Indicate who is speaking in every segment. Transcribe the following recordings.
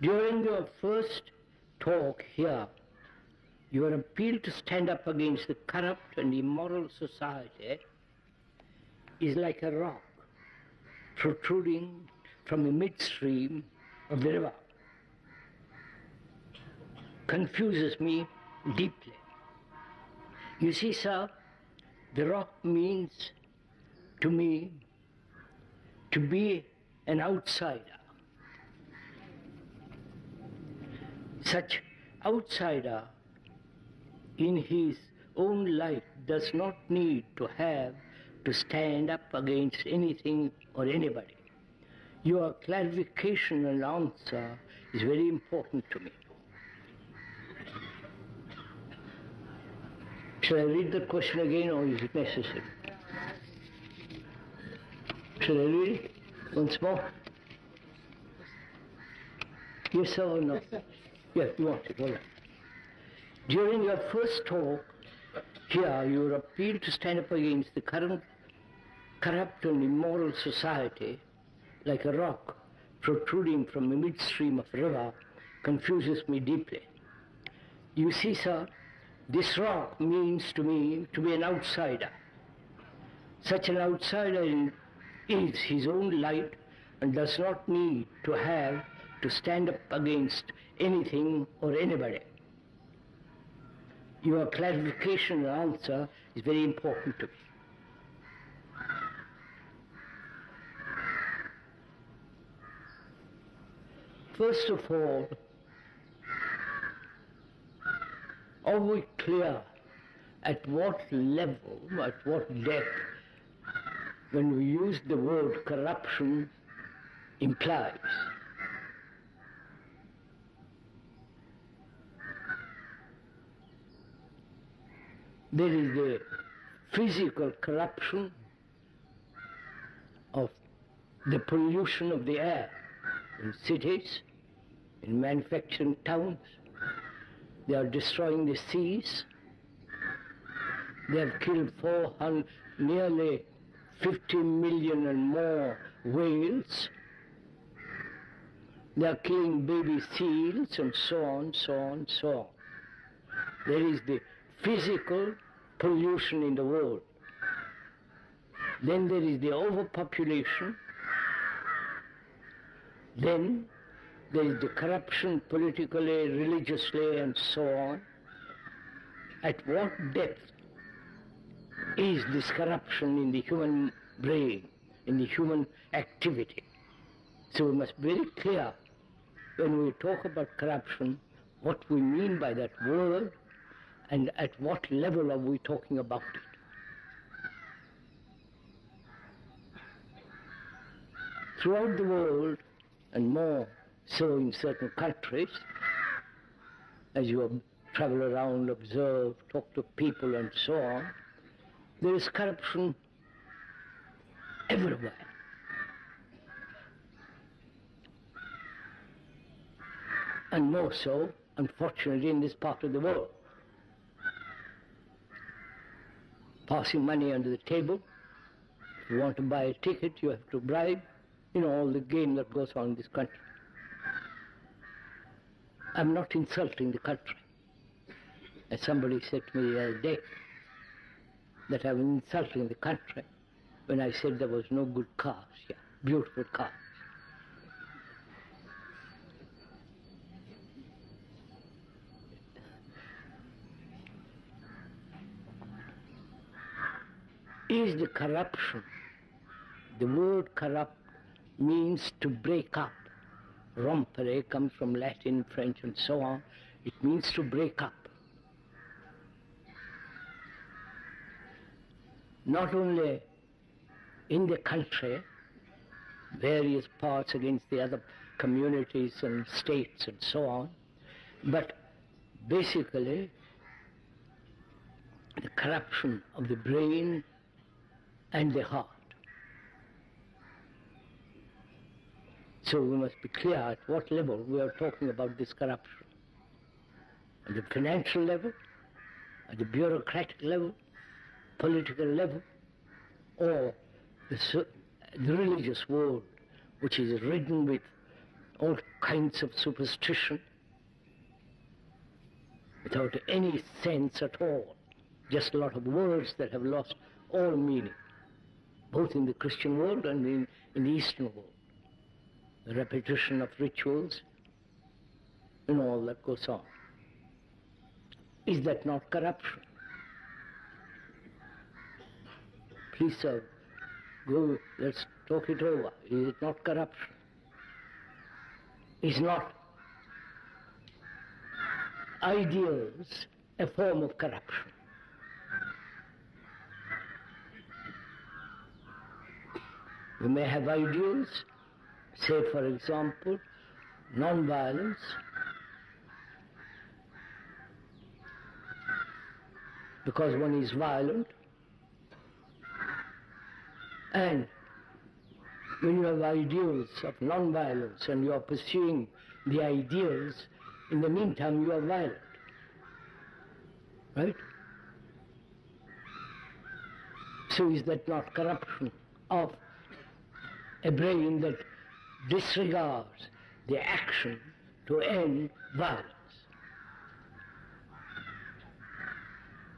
Speaker 1: During your first talk here, your appeal to stand up against the corrupt and immoral society is like a rock protruding from the midstream of the river. Confuses me deeply. You see, sir, the rock means to me to be an outsider. Such outsider in his own life does not need to have to stand up against anything or anybody. Your clarification and answer is very important to me. Shall I read the question again, or is it necessary? Shall I read it once more? Yes or no? Yes, you want it, all right. During your first talk here, your appeal to stand up against the current corrupt and immoral society, like a rock protruding from the midstream of a river, confuses me deeply. You see, sir, this rock means to me to be an outsider. Such an outsider is his own light and does not need to have to stand up against anything or anybody. Your clarification and answer is very important to me. First of all, are we clear at what level, at what depth, when we use the word corruption, implies? There is the physical corruption of the pollution of the air in cities, in manufacturing towns. They are destroying the seas. They have killed nearly 50 million and more whales. They are killing baby seals and so on, so on, so on. There is the physical pollution in the world. Then there is the overpopulation. Then there is the corruption politically, religiously, and so on. At what depth is this corruption in the human brain, in the human activity? So we must be very clear when we talk about corruption, what we mean by that word, and at what level are we talking about it. Throughout the world, and more so in certain countries, as you travel around, observe, talk to people and so on, there is corruption everywhere. And more so, unfortunately, in this part of the world. Passing money under the table. If you want to buy a ticket, you have to bribe. You know, all the game that goes on in this country. I'm not insulting the country. As somebody said to me the other day, that I was insulting the country when I said there was no good cars here, beautiful cars. Is the corruption, the word corrupt means to break up. Rompere comes from Latin, French, and so on. It means to break up. Not only in the country, various parts against the other communities and states and so on, but basically the corruption of the brain and the heart. So we must be clear at what level we are talking about this corruption. At the financial level, at the bureaucratic level, political level, or the religious world, which is ridden with all kinds of superstition without any sense at all, just a lot of words that have lost all meaning, both in the Christian world and in the Eastern world. The repetition of rituals and all that goes on. Is that not corruption? Please, sir, go, let's talk it over. Is it not corruption? Is not ideals a form of corruption? We may have ideals, say for example, non-violence, because one is violent, and when you have ideals of non-violence and you are pursuing the ideals, in the meantime you are violent, right? So is that not corruption of a brain that disregards the action to end violence?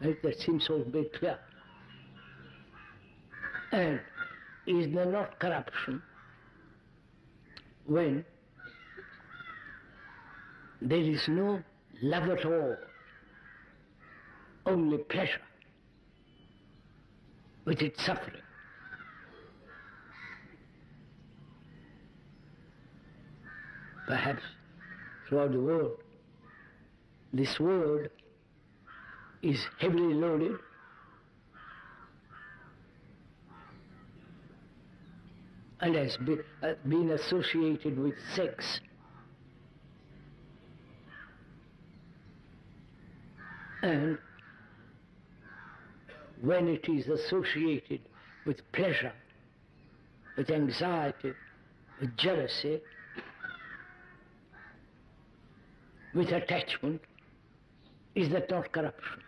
Speaker 1: Right? That seems so very clear. And is there not corruption when there is no love at all, only pleasure with its suffering? Perhaps throughout the world, this word is heavily loaded and has been associated with sex. And when it is associated with pleasure, with anxiety, with jealousy, with attachment, is that not corruption?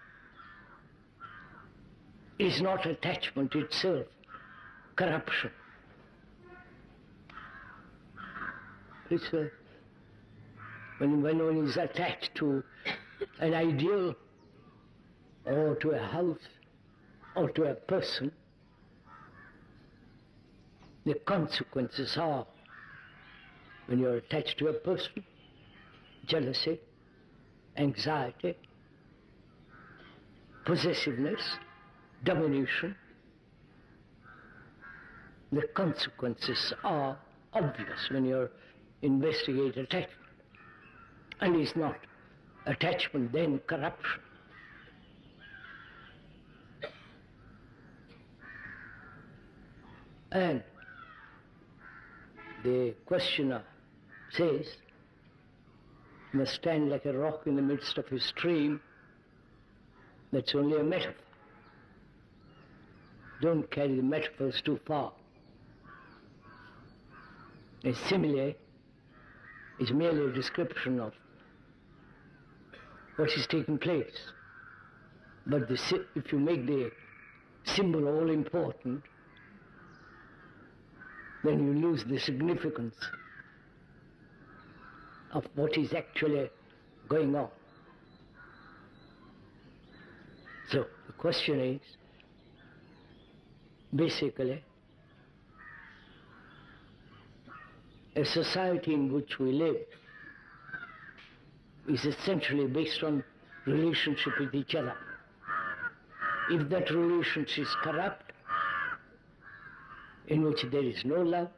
Speaker 1: Is not attachment itself corruption? It's when one is attached to an ideal or to a house or to a person, the consequences are, when you're attached to a person, jealousy, anxiety, possessiveness, domination. The consequences are obvious when you investigate attachment. And is not attachment then corruption? And the questioner says, you must stand like a rock in the midst of a stream. That's only a metaphor. Don't carry the metaphors too far. A simile is merely a description of what is taking place. But if you make the symbol all important, then you lose the significance of what is actually going on. So the question is, basically, a society in which we live is essentially based on relationship with each other. If that relationship is corrupt, in which there is no love,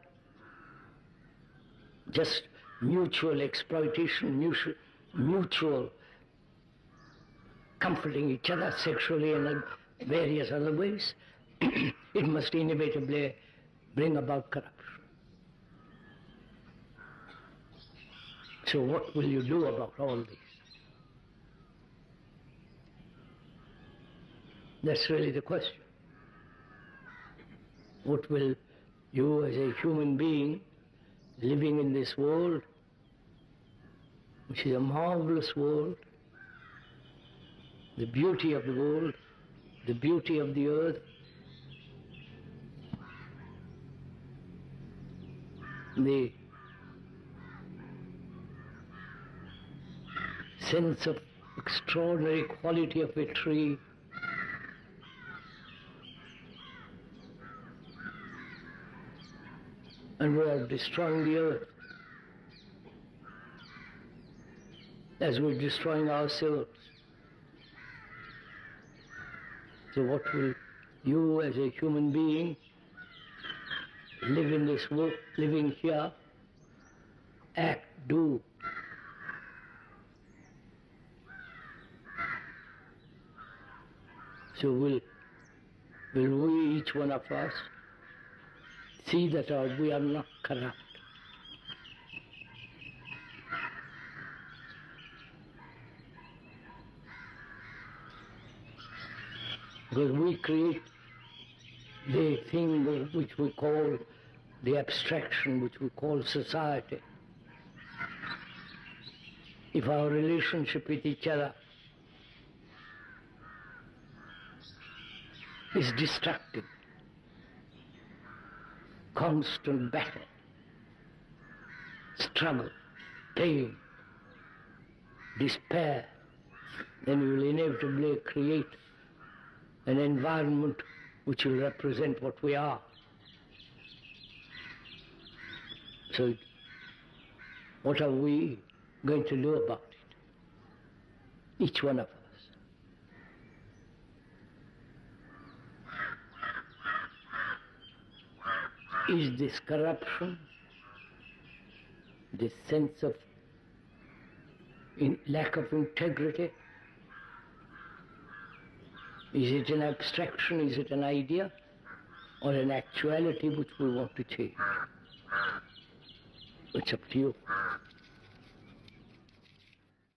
Speaker 1: just mutual exploitation, mutual comforting each other sexually and in various other ways, it must inevitably bring about corruption. So what will you do about all this? That's really the question. What will you as a human being living in this world, which is a marvelous world, the beauty of the world, the beauty of the earth, the sense of extraordinary quality of a tree, and we are destroying the earth as we're destroying ourselves. So what will you as a human being live in this world, living here, act, do? So will we, each one of us, see that we are not corrupt? Because we create the thing which we call the abstraction, which we call society. If our relationship with each other is destructive, constant battle, struggle, pain, despair, then we will inevitably create an environment which will represent what we are. So what are we going to do about it? Each one of us. Is this corruption, this sense of lack of integrity, is it an abstraction, is it an idea, or an actuality which we want to change? It's up to you.